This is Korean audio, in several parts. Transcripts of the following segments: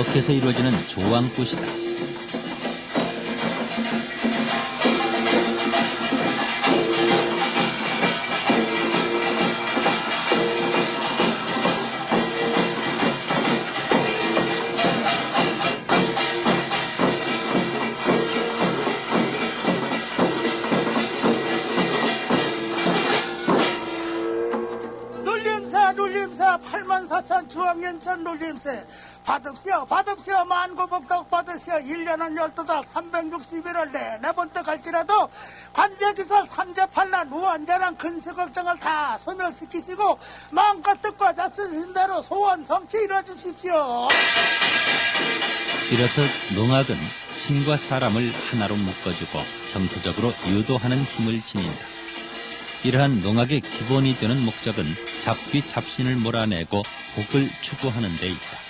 수억해서 이루어지는 조왕굿이다. 눌림새 84,000 주황연천 눌림새 받읍시오 만고복덕 받으시오 1년은 12달 361월 내내 번뜩 갈지라도 관제기사 삼재팔란 무한자랑 근수 걱정을 다 소멸시키시고 마음껏 뜻과 잡수신 대로 소원 성취 이뤄주십시오. 이렇듯 농악은 신과 사람을 하나로 묶어주고 정서적으로 유도하는 힘을 지닌다. 이러한 농악의 기본이 되는 목적은 잡귀 잡신을 몰아내고 복을 추구하는 데 있다.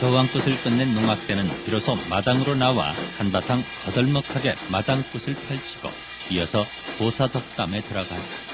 조왕굿을 끝낸 농악대는 비로소 마당으로 나와 한바탕 거들먹하게 마당굿을 펼치고 이어서 보사덕담에 들어간다.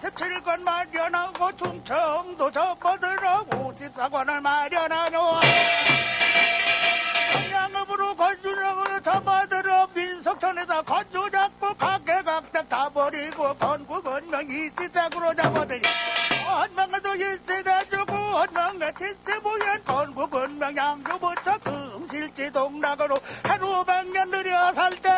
37건 마련하고 충청도 접어들어 54관을 마련하노. 양업으로 건주력으로 접어들어 민속촌에다 건주작부 각계각각 다 버리고 건국은명 이시댁으로 잡아들이 헌명에도 일세대 주고 헌명에 칠세부연 건국은명 양주부처 금실지 동락으로 하루 100년 느려 살때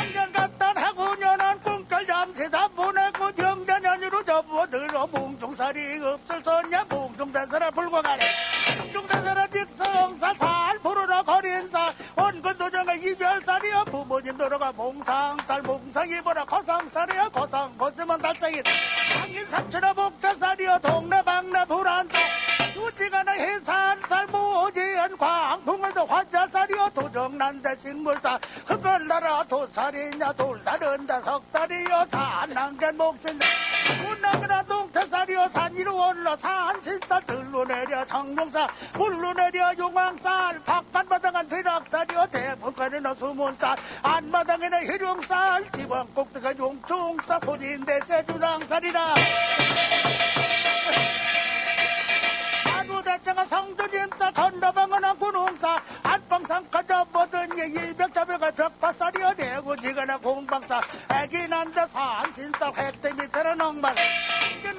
한년 갔다 하고 년한 꿈결 잠시다 보내고 병자년으로 접어들어 몽중살이 없을 손냐 몽중대사라 불고 가래 몽중대사라 직성살 살 부르러 거린살 원근도정의 이별살이여 부모님 돌아가 몽상살 몽상이 보라 거상살이여 거상 거스면 달성이 상인 삼촌아 목자살이여 동네 방네 불안살 유지가나 해산살 모지연 광풍에도 환자살이여 도정난데 식물살 흙을나라 도살이냐 돌다른다 석살이여 산난겐 목신살 운나그나 동태살이여 산 위로 올라 산신살 들로 내려 정룡살 물로 내려 용왕살 바깥마당은 비락살이여 대문간에는 수문살 안마당에는 희룡살 지방 꼭대가 용충살 혼인대 세주랑살이라 대체가 성도님사 건너방은 군웅사 안방상까 접어든 이백자배가 벽파살이여 내고지가나 공방사 애기 난다 산신사 획대 밑에는 넉만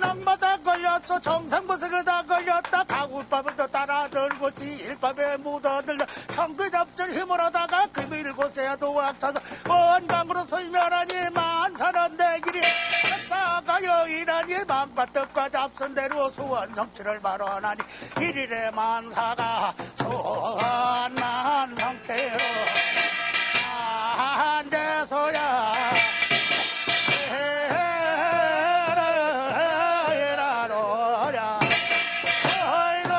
넉마다 걸렸어 정상부석에 다 걸렸다 가구밥을 또 따라들고 시일밥에 묻어들려 청그 잡줄 힘을 하다가 금일곳에 도학차서 원강으로 소이멸하니 만사는 내 길이 사가 여인하니 맘바떡과 잡선 대로 수원 성취를 발언하니 일일의 만사가 소원만 성체로 한대소야 에라로랴 어이로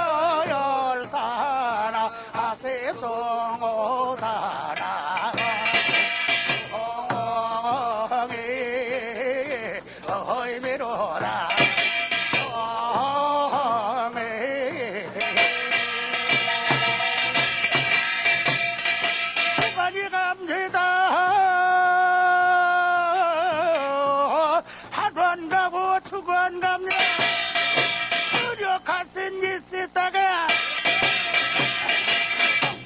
열사나 아십송오사나 엉이 어이미로라 있다가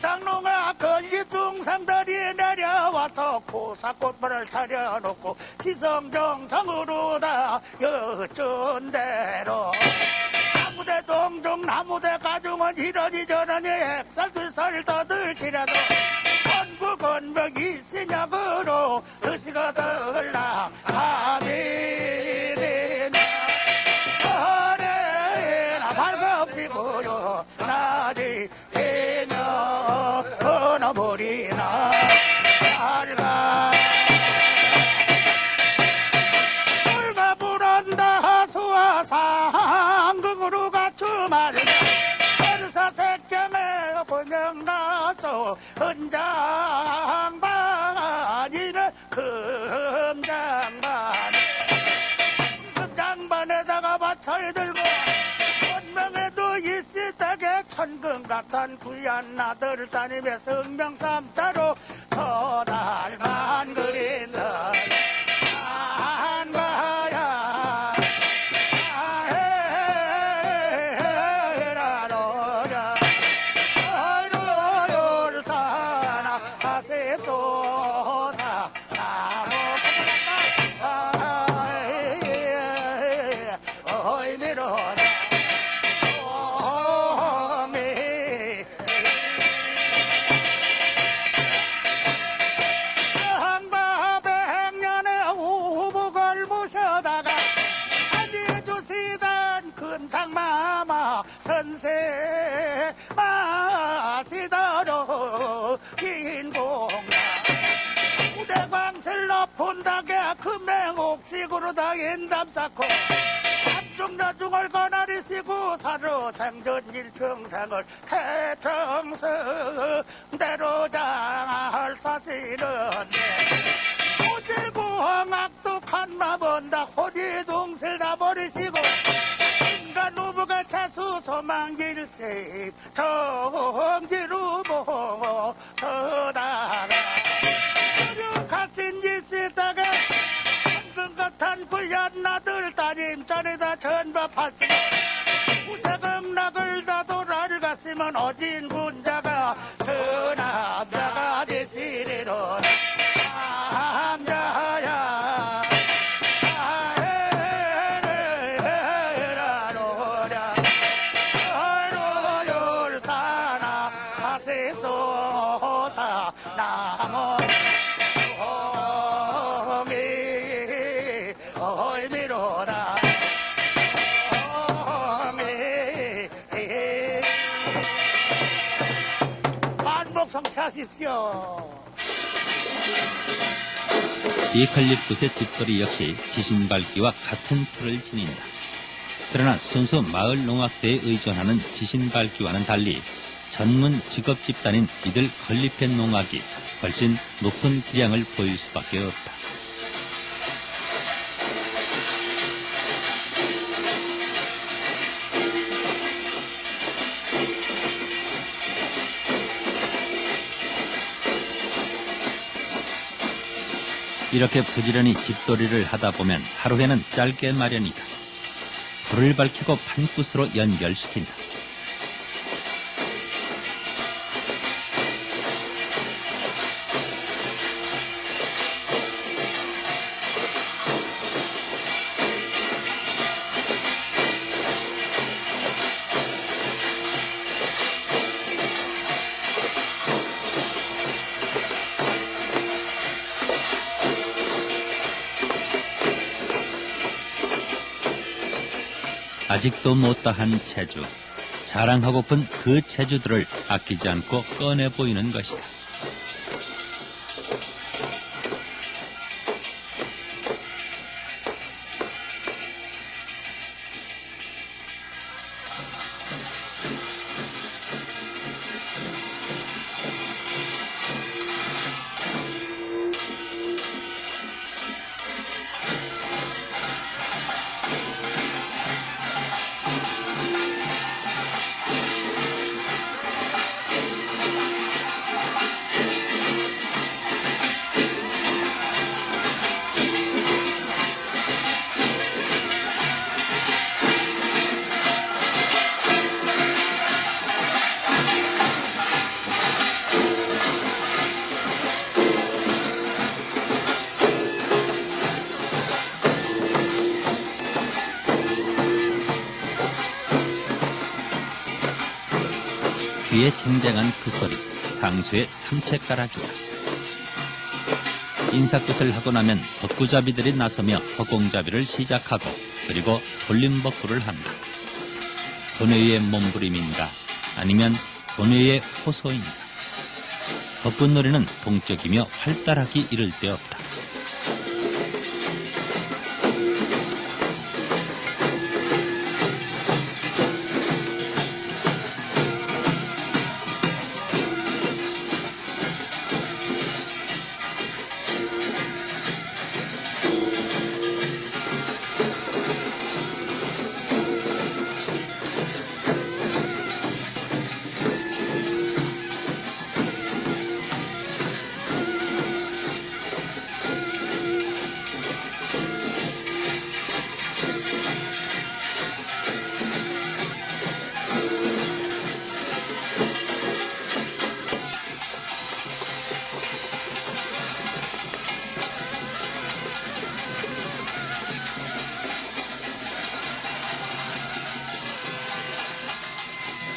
당농아 건립중상들이 내려와서 고사꽃발을 차려놓고 지성정성으로 다 여쭌 대로 나무대 동종 나무대 가중은 이러니 저러니 핵살 두살 떠들지라도 건국건벽 있으냐고로 의시가 들라 아미리나 발급시고요 나지 되며 끊어버리나 알가 물가 불한다 수화상극으로 갖추말이나 천사 색경에 보면 가서 은장반이는 금장반에다가 받쳐야 들고 명에도 있을다게 천금 같은 귀한 나들 따님의 성명삼자로 저달만 그린다 한 거야 아헤라로냐 어이로열사나 아세조사 나무 어이미로나 상마마 선세 마시다로 인공나 우대광슬 높은다게 금맹옥식으로 다인담 쌓고 한중나중을 거나리시고 사로 생전 일평생을 태평성대로 장할 사시는데 오질구황악도 칸마본다 호리동슬 다 버리시고 누부가 차수 소망길세 정지로 보고 서다가 가신 짓에다가 붉은 것한 불얀 나들 따님 전에다 전밥하시고 우세금락을 다 돌아갔으면 어진 군자가 서남자가 되시리로 남자야 율사나 하세조사 나무 어미로다 만복성취하십시오. 이칼립투스의 집소리 역시 지신밟기와 같은 틀을 지닌다. 그러나 순수 마을 농악대에 의존하는 지신밟기와는 달리 전문 직업 집단인 이들 건립현 농악이 훨씬 높은 기량을 보일 수밖에 없다. 이렇게 부지런히 집돌이를 하다 보면 하루에는 짧게 마련이다. 불을 밝히고 판굿으로 연결시킨다. 아직도 못다한 재주, 자랑하고픈 그 재주들을 아끼지 않고 꺼내 보이는 것이다. 귀에 쟁쟁한 그 소리, 상수의 삼채가락이다. 인사끝을 하고 나면 벚구잡이들이 나서며 허공잡이를 시작하고 그리고 돌림벚구를 한다. 도뇌의 몸부림인가 아니면 도뇌의 호소인가. 벚꽃놀이는 동적이며 활달하기 이를 데 없다.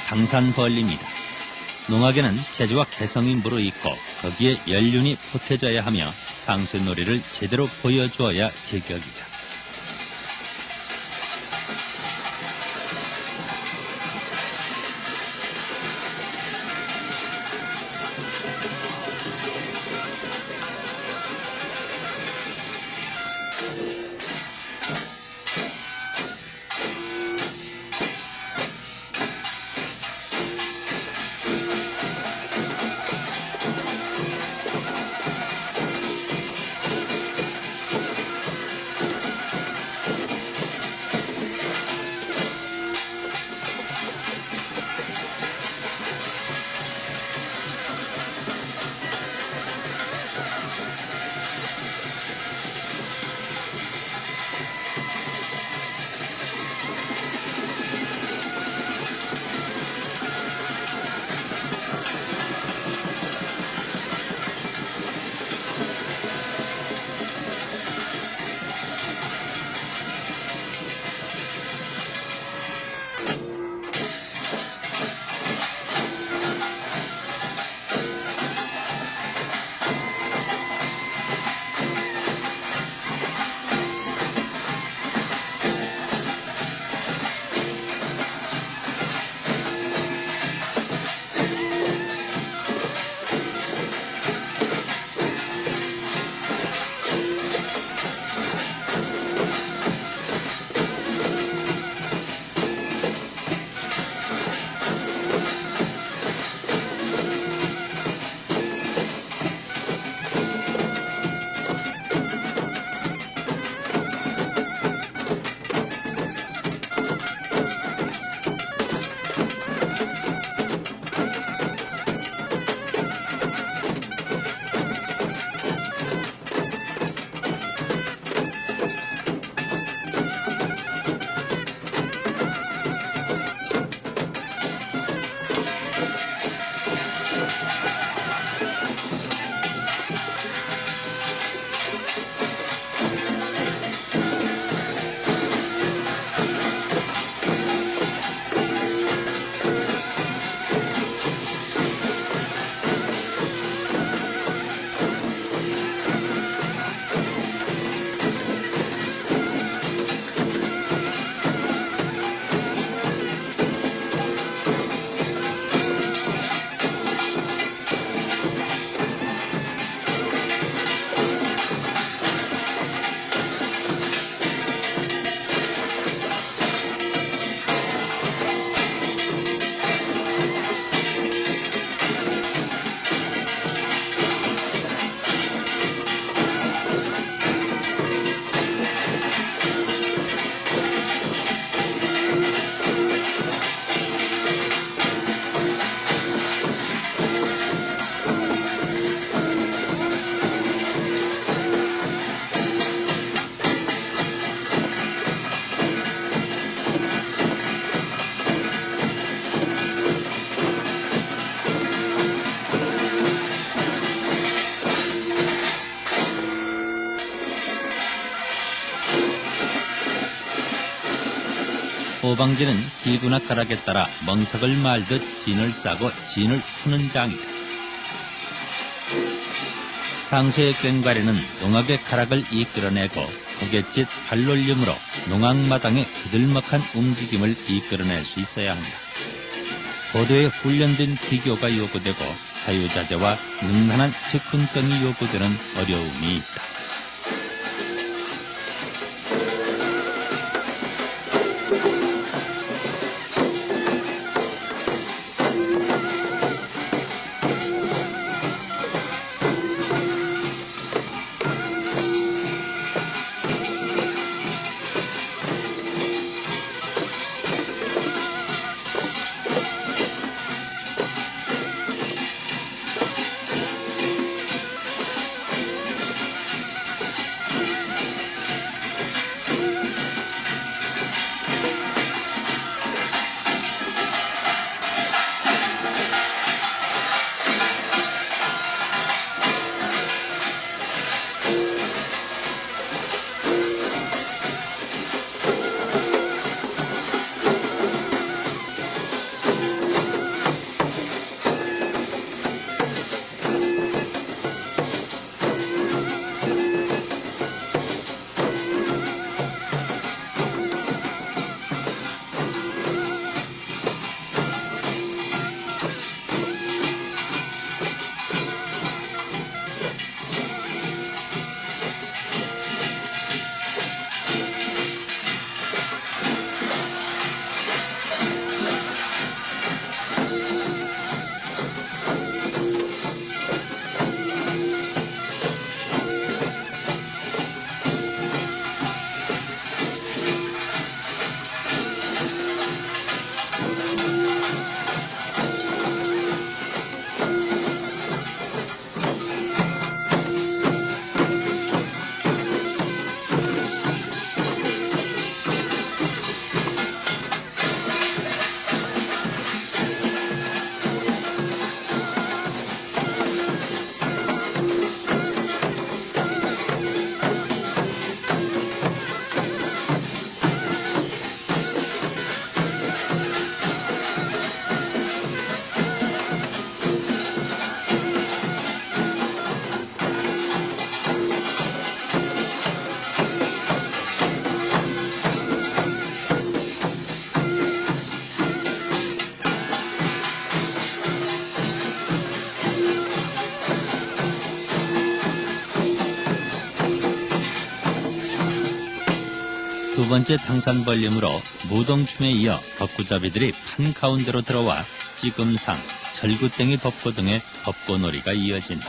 당산벌림이다. 농악에는 재주와 개성이 무르익고 거기에 연륜이 보태져야 하며 상수놀이를 제대로 보여주어야 제격이다. 호방지는 기구나 가락에 따라 멍석을 말듯 진을 싸고 진을 푸는 장이다. 상수의 꽹과리는 농악의 가락을 이끌어내고 고갯짓 발놀림으로 농악마당의 그들먹한 움직임을 이끌어낼 수 있어야 한다. 고도의 훈련된 기교가 요구되고 자유자재와 능란한 접근성이 요구되는 어려움이 있다. 두 번째 당산벌림으로 무동춤에 이어 벚구잡이들이 판 가운데로 들어와 찌금상, 절구땡이 벚고 등의 벚고놀이가 이어진다.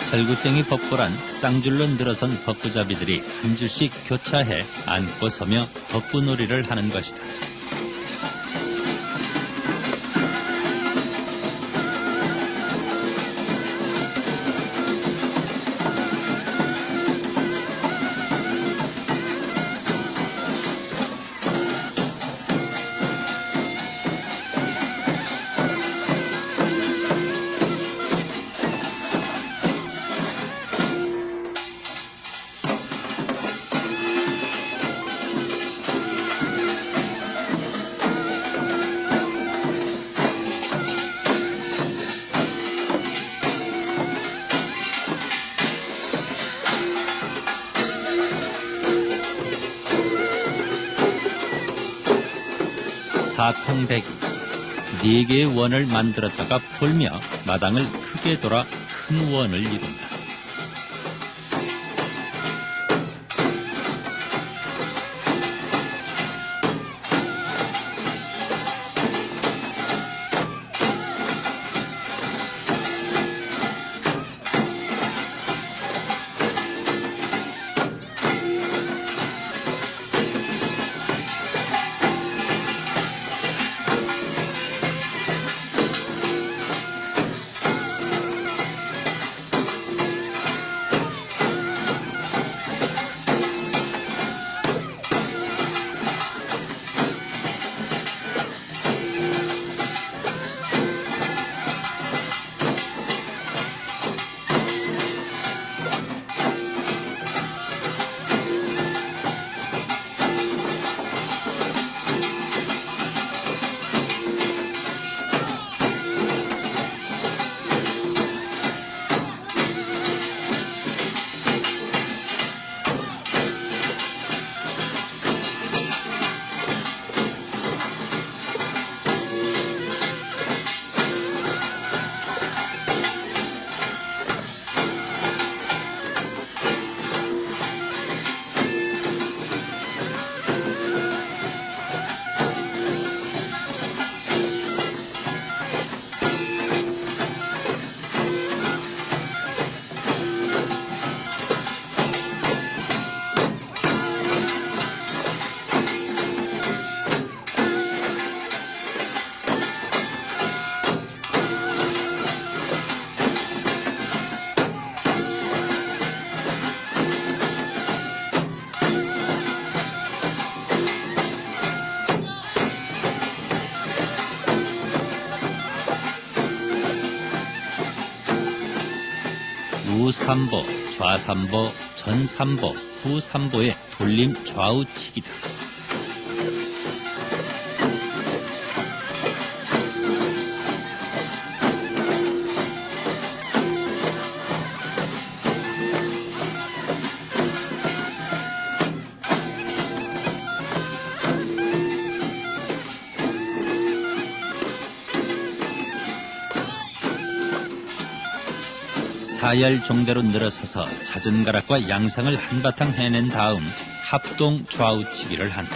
철구땡이 벚꽃란 쌍줄로 늘어선 벚구잡이들이 한 줄씩 교차해 안고 서며 벚구놀이를 하는 것이다. 사통배기, 4개의 원을 만들었다가 돌며 마당을 크게 돌아 큰 원을 이룬다. 우삼보, 좌삼보, 전삼보, 후삼보의 돌림 좌우치기다. 사열 종대로 늘어서서 잦은 가락과 양상을 한바탕 해낸 다음 합동 좌우치기를 한다.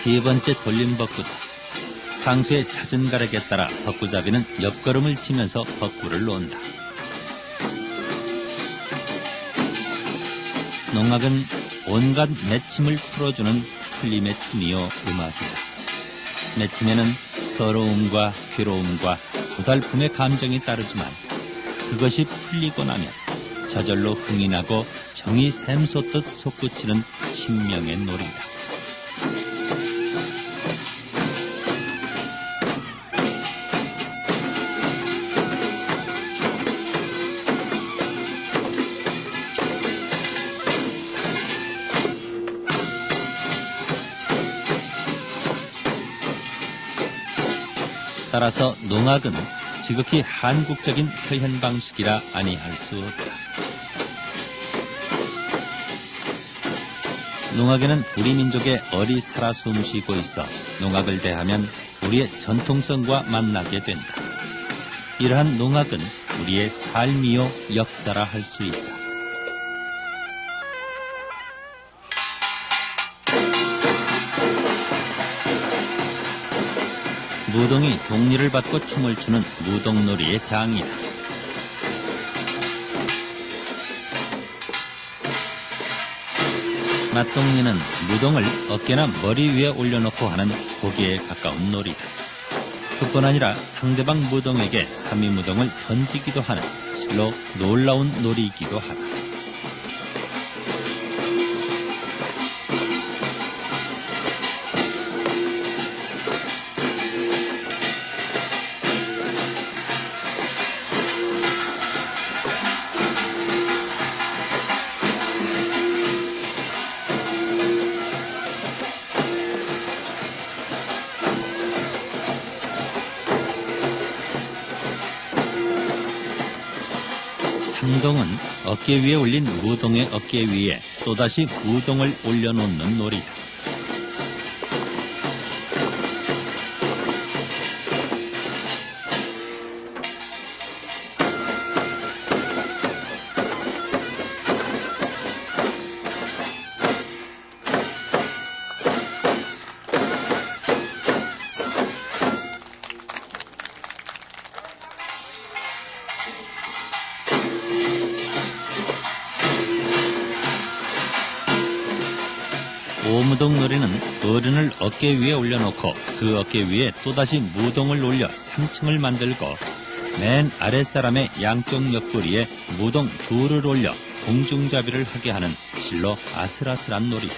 세 번째 돌림벚구다. 상수의 잦은 가락에 따라 벚구잡이는 옆걸음을 치면서 벚구를 놓는다. 농악은 온갖 맺힘을 풀어주는 풀림의 춤이요 음악이다. 맺힘에는 서러움과 괴로움과 고달픔의 감정이 따르지만 그것이 풀리고 나면 저절로 흥이 나고 정이 샘솟듯 솟구치는 신명의 놀이다. 따라서 농악은 지극히 한국적인 표현 방식이라 아니할 수 없다. 농악에는 우리 민족의 얼이 살아 숨쉬고 있어 농악을 대하면 우리의 전통성과 만나게 된다. 이러한 농악은 우리의 삶이요 역사라 할 수 있다. 무동이 동리를 받고 춤을 추는 무동놀이의 장이다. 맞동리는 무동을 어깨나 머리 위에 올려놓고 하는 고기에 가까운 놀이다. 그뿐 아니라 상대방 무동에게 삼위무동을 던지기도 하는 실로 놀라운 놀이이기도 하다. 상동은 어깨 위에 올린 무동의 어깨 위에 또다시 무동을 올려놓는 놀이다. 오무동놀이는 어른을 어깨 위에 올려놓고 그 어깨 위에 또다시 무동을 올려 3층을 만들고 맨 아랫사람의 양쪽 옆구리에 무동 둘을 올려 공중잡이를 하게 하는 실로 아슬아슬한 놀이다.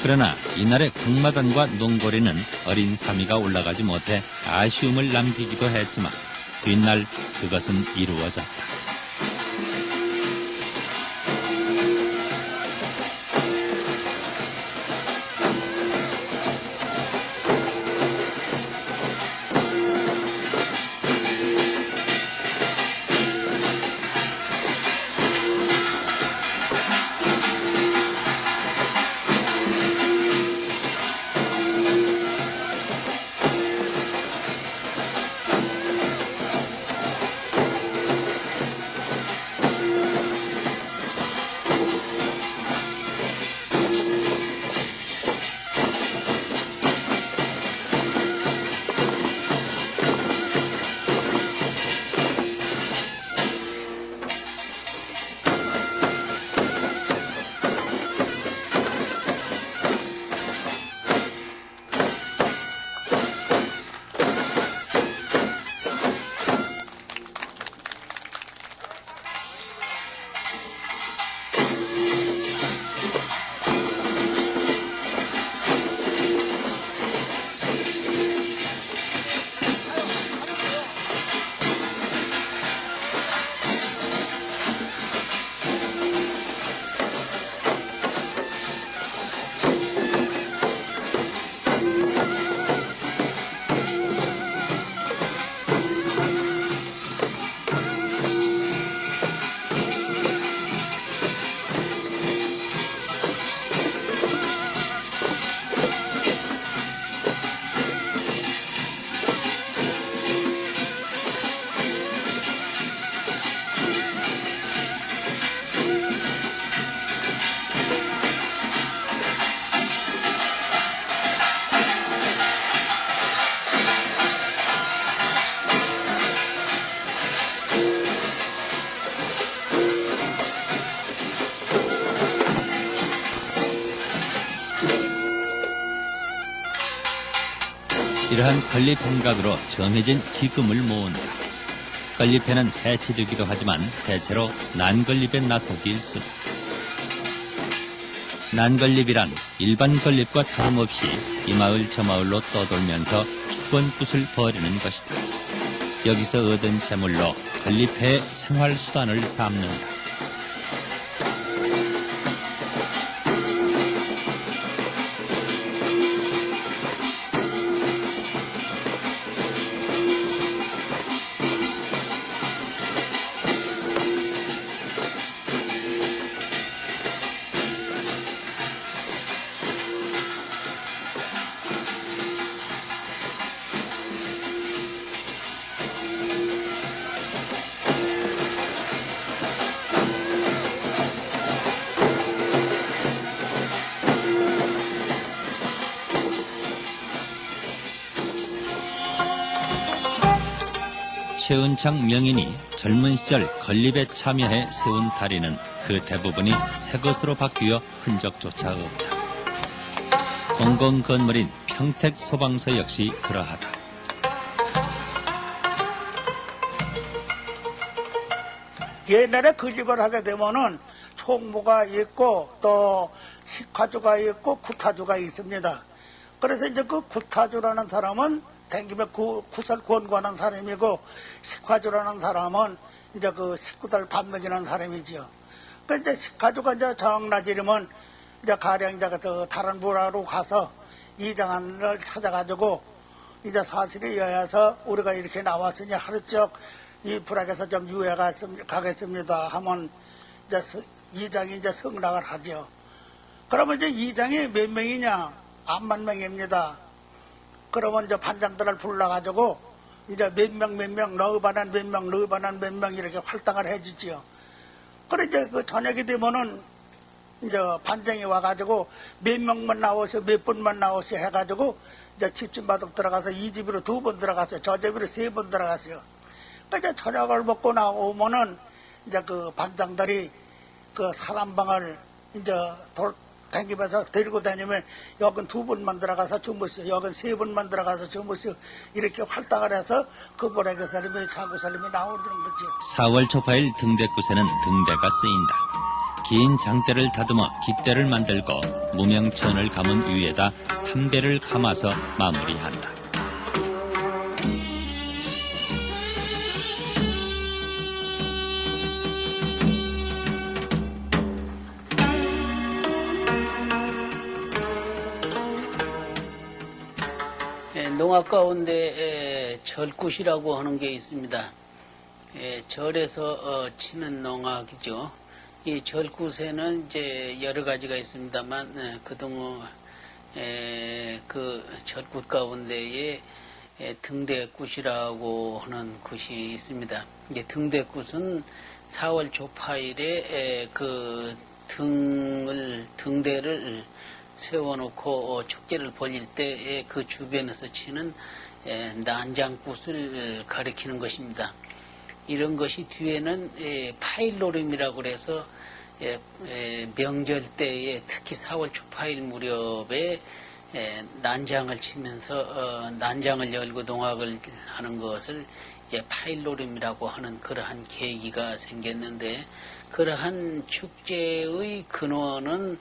그러나 이날의 국마단과 농고리는 어린 삼이가 올라가지 못해 아쉬움을 남기기도 했지만 뒷날 그것은 이루어졌다. 이러한 건립 행각으로 정해진 기금을 모은다. 건립회는 해체되기도 하지만 대체로 난건립에 나서기 일쑤다. 난건립이란 일반 건립과 다름없이 이 마을 저 마을로 떠돌면서 주번굿을 벌이는 것이다. 여기서 얻은 재물로 건립회의 생활수단을 삼는다. 최은창 명인이 젊은 시절 건립에 참여해 세운 다리는 그 대부분이 새 것으로 바뀌어 흔적조차 없다. 공공 건물인 평택 소방서 역시 그러하다. 옛날에 건립을 하게 되면은 총무가 있고 또 식화주가 있고 구타주가 있습니다. 그래서 이제 그 구타주라는 사람은 댕기며 구설 권고하는 사람이고 식화주라는 사람은 이제 그 식구들 밥 먹이는 사람이지요. 그 이제 식화주가 이제 정나지르면 이제 가령 이제 그 다른 부라로 가서 이장한을 찾아가지고 이제 사실이 여야서 우리가 이렇게 나왔으니 하루쪽 이 불악에서 좀 유해 가겠습니다 하면 이제 이장이 이제 성락을 하죠. 그러면 이제 이장이 몇 명이냐? 암만 명입니다. 그러면 이제 반장들을 불러가지고 이제 몇 명, 너반한 몇 명, 너반한 몇 명 이렇게 활동을 해주지요. 그래 이제 그 저녁이 되면은 이제 반장이 와가지고 몇 명만 나오세요, 몇 분만 나오세요 해가지고 이제 집집마다 들어가서 이 집으로 2번 들어갔어요. 저 집으로 3번 들어갔어요. 이제 저녁을 먹고 나오면은 이제 그 반장들이 그 사람방을 이제 다니면서 데리고 다니면 여긴 2번만 들어가서 주무세요. 여긴 3번만 들어가서 주무세요. 이렇게 활동을 해서 그 보라기 살림이 자구 살림이 나오는 거지. 4월 초파일 등대굿에는 등대가 쓰인다. 긴 장대를 다듬어 깃대를 만들고 무명천을 감은 위에다 3대를 감아서 마무리한다. 농악 가운데 절굿이라고 하는 게 있습니다. 절에서 치는 농악이죠. 이 절굿에는 이제 여러 가지가 있습니다만 그동안 그 절굿 가운데에 등대굿이라고 하는 굿이 있습니다. 이제 등대굿은 4월 조파일에 그 등대를 세워놓고 축제를 벌일 때 그 주변에서 치는 난장굿을 가리키는 것입니다. 이런 것이 뒤에는 파일노름이라고 해서 명절 때에 특히 4월 초파일 무렵에 난장을 치면서 난장을 열고 농악을 하는 것을 파일노름이라고 하는 그러한 계기가 생겼는데, 그러한 축제의 근원은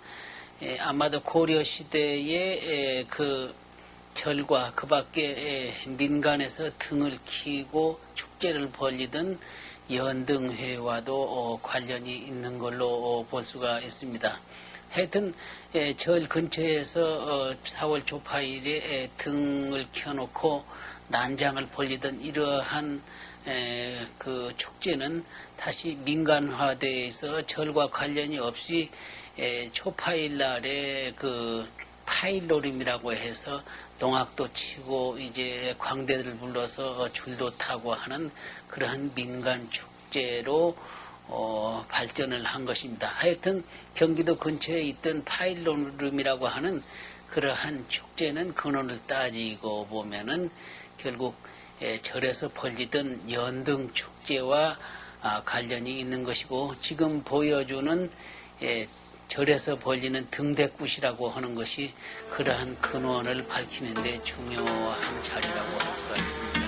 아마도 고려 시대에 그 절과 그 밖에 민간에서 등을 키고 축제를 벌이던 연등회와도 관련이 있는 걸로 볼 수가 있습니다. 하여튼 절 근처에서 4월 조파일에 등을 켜놓고 난장을 벌이던 이러한 그 축제는 다시 민간화돼서 절과 관련이 없이 초파일 날에 그 파일노림이라고 해서 농악도 치고 이제 광대를 불러서 줄도 타고 하는 그러한 민간 축제로 발전을 한 것입니다. 하여튼 경기도 근처에 있던 파일노림이라고 하는 그러한 축제는 근원을 따지고 보면은 결국 절에서 벌리던 연등 축제와 관련이 있는 것이고, 지금 보여주는 절에서 벌리는 등대굿이라고 하는 것이 그러한 근원을 밝히는 데 중요한 자리라고 할 수가 있습니다.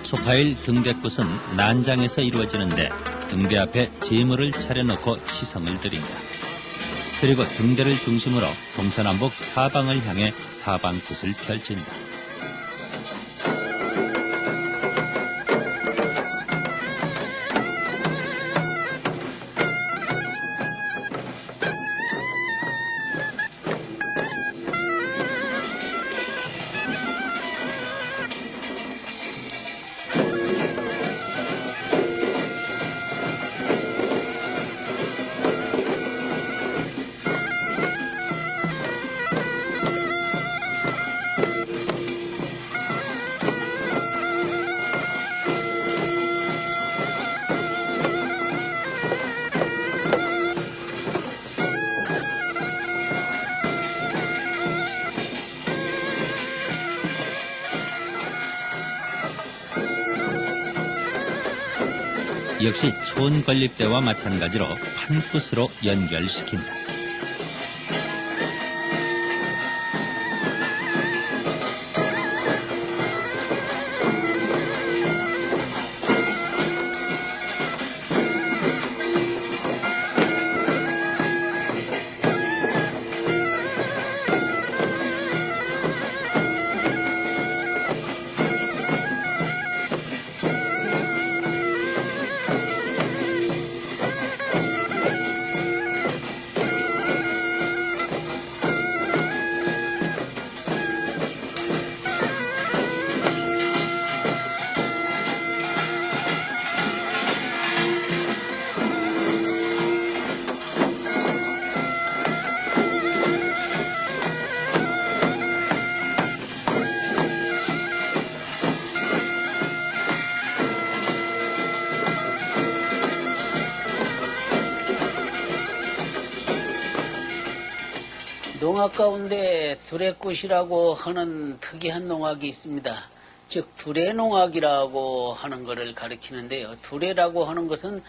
초파일 등대굿은 난장에서 이루어지는데 등대 앞에 제물을 차려놓고 시성을 드린다. 그리고 등대를 중심으로 동서남북 사방을 향해 사방굿을 펼친다. 역시 촌건립대와 마찬가지로 판끝으로 연결시킨다. 농악 가운데 두레꽃이라고 하는 특이한 농악이 있습니다. 즉 두레농악이라고 하는 것을 가리키는데요. 두레라고 하는 것은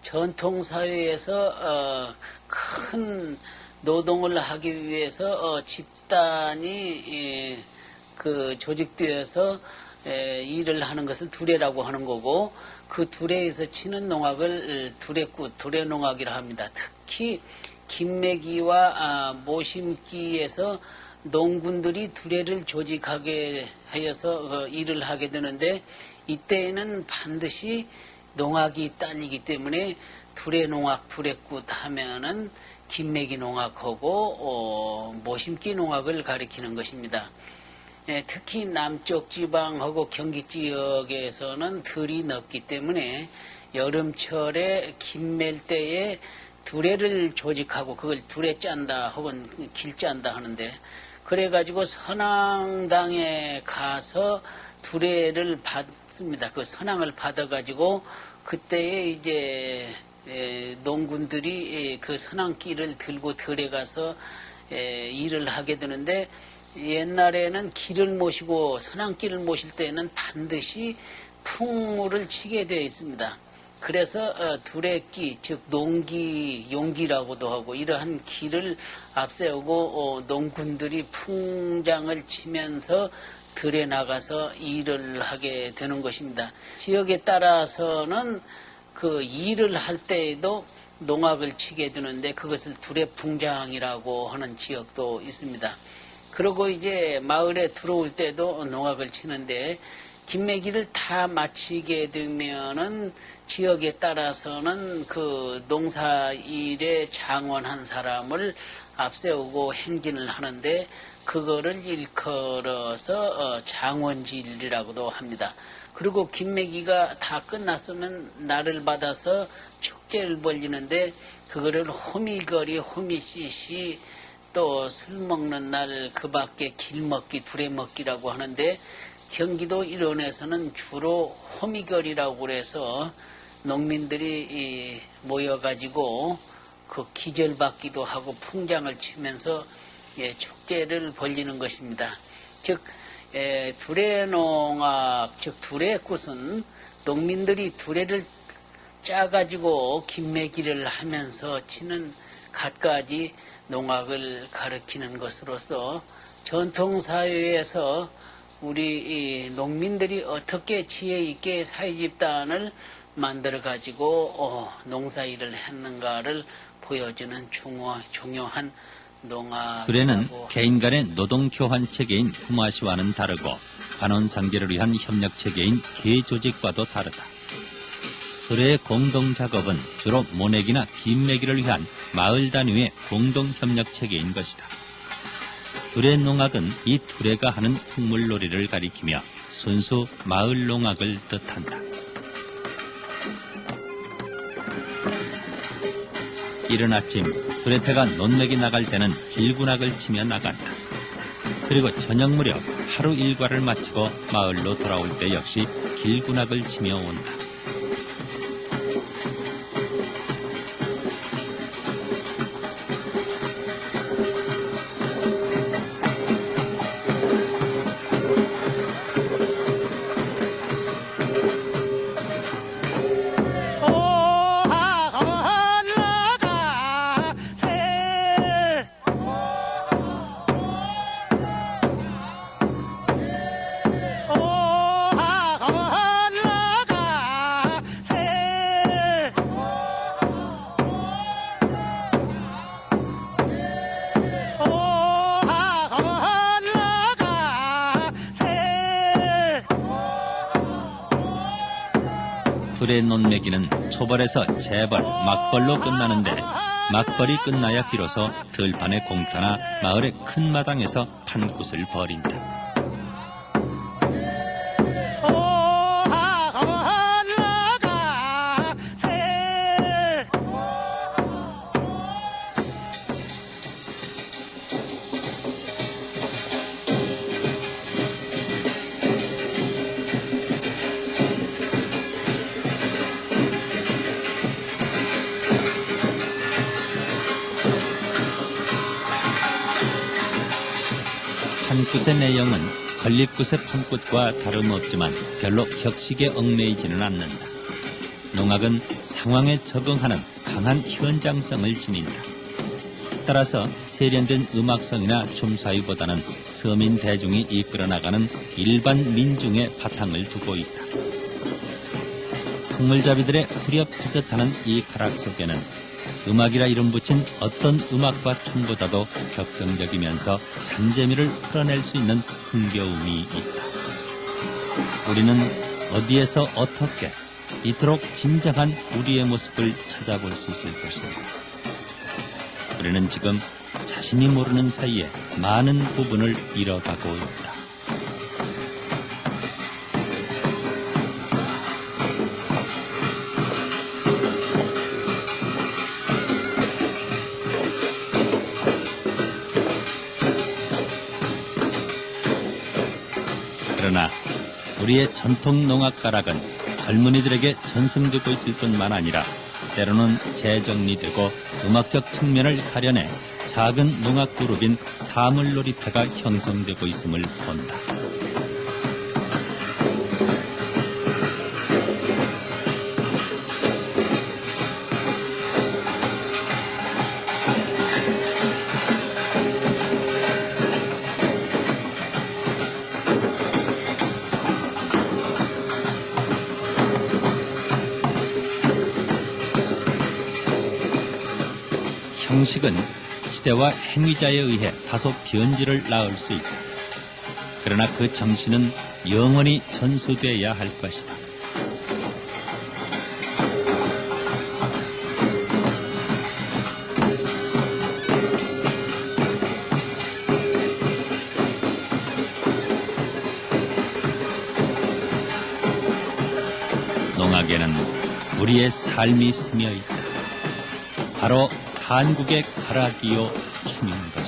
전통사회에서 큰 노동을 하기 위해서 집단이 조직되어서 일을 하는 것을 두레라고 하는 거고, 그 두레에서 치는 농악을 두레꽃, 두레농악이라 합니다. 특히 김매기와 모심기에서 농군들이 두레를 조직하게 하여서 일을 하게 되는데, 이때에는 반드시 농악이 딸리기 때문에 두레농악, 두레꽃 하면은 김매기 농악하고 모심기 농악을 가리키는 것입니다. 특히 남쪽 지방하고 경기 지역에서는 들이 넓기 때문에 여름철에 김맬 때에 두레를 조직하고 그걸 두레 짠다 혹은 길 짠다 하는데, 그래가지고 선앙당에 가서 두레를 받습니다. 그 선앙을 받아가지고 그때에 이제 농군들이 그 선앙길을 들고 들에 가서 일을 하게 되는데, 옛날에는 길을 모시고 선앙길을 모실 때는 반드시 풍물을 치게 되어 있습니다. 그래서 두레기, 즉 농기, 용기라고도 하고 이러한 길을 앞세우고 농군들이 풍장을 치면서 들에 나가서 일을 하게 되는 것입니다. 지역에 따라서는 그 일을 할 때에도 농악을 치게 되는데 그것을 두레풍장이라고 하는 지역도 있습니다. 그리고 이제 마을에 들어올 때도 농악을 치는데, 김매기를 다 마치게 되면은 지역에 따라서는 그 농사일에 장원한 사람을 앞세우고 행진을 하는데, 그거를 일컬어서 장원질이라고도 합니다. 그리고 김매기가 다 끝났으면 날을 받아서 축제를 벌리는데, 그거를 호미거리, 호미씨씨, 또 술 먹는 날 그 밖에 길먹기, 두레먹기라고 하는데, 경기도 일원에서는 주로 호미거리라고 해서 농민들이 모여가지고 그 기절받기도 하고 풍장을 치면서 축제를 벌리는 것입니다. 즉 두레농악, 즉 두레꽃은 농민들이 두레를 짜가지고 김매기를 하면서 치는 갖가지 농악을 가리키는 것으로서 전통사회에서 우리 농민들이 어떻게 지혜 있게 사회집단을 만들어가지고 농사일을 했는가를 보여주는 중요한 농악. 두레는 개인 간의 노동 교환 체계인 후마시와는 다르고 관원상제를 위한 협력 체계인 계조직과도 다르다. 두레의 공동 작업은 주로 모내기나 김매기를 위한 마을 단위의 공동 협력 체계인 것이다. 두레 농악은 이 두레가 하는 풍물놀이를 가리키며 순수 마을 농악을 뜻한다. 이른 아침 두레패가 논맥이 나갈 때는 길군악을 치며 나간다. 그리고 저녁 무렵 하루 일과를 마치고 마을로 돌아올 때 역시 길군악을 치며 온다. 둘의 논매기는 초벌에서 재벌, 막벌로 끝나는데 막벌이 끝나야 비로소 들판의 공터나 마을의 큰 마당에서 판굿을 벌인다. 판굿의 내용은 건립굿의 판굿과 다름없지만 별로 격식에 얽매이지는 않는다. 농악은 상황에 적응하는 강한 현장성을 지닌다. 따라서 세련된 음악성이나 춤사위보다는 서민 대중이 이끌어 나가는 일반 민중의 바탕을 두고 있다. 풍물잡이들의 후렴타듯하는 이 가락 속에는 음악이라 이름 붙인 어떤 음악과 춤보다도 격정적이면서 잠재미를 풀어낼 수 있는 흥겨움이 있다. 우리는 어디에서 어떻게 이토록 진정한 우리의 모습을 찾아볼 수 있을 것인가. 우리는 지금 자신이 모르는 사이에 많은 부분을 잃어가고 있다. 그러나 우리의 전통 농악 가락은 젊은이들에게 전승되고 있을 뿐만 아니라 때로는 재정리되고 음악적 측면을 가려내 작은 농악 그룹인 사물놀이패가 형성되고 있음을 본다. 형식은 시대와 행위자에 의해 다소 변질을 낳을 수 있다. 그러나 그 정신은 영원히 전수되어야 할 것이다. 농악에는 우리의 삶이 스며 있다. 바로 한국의 가락이요 춤인 것.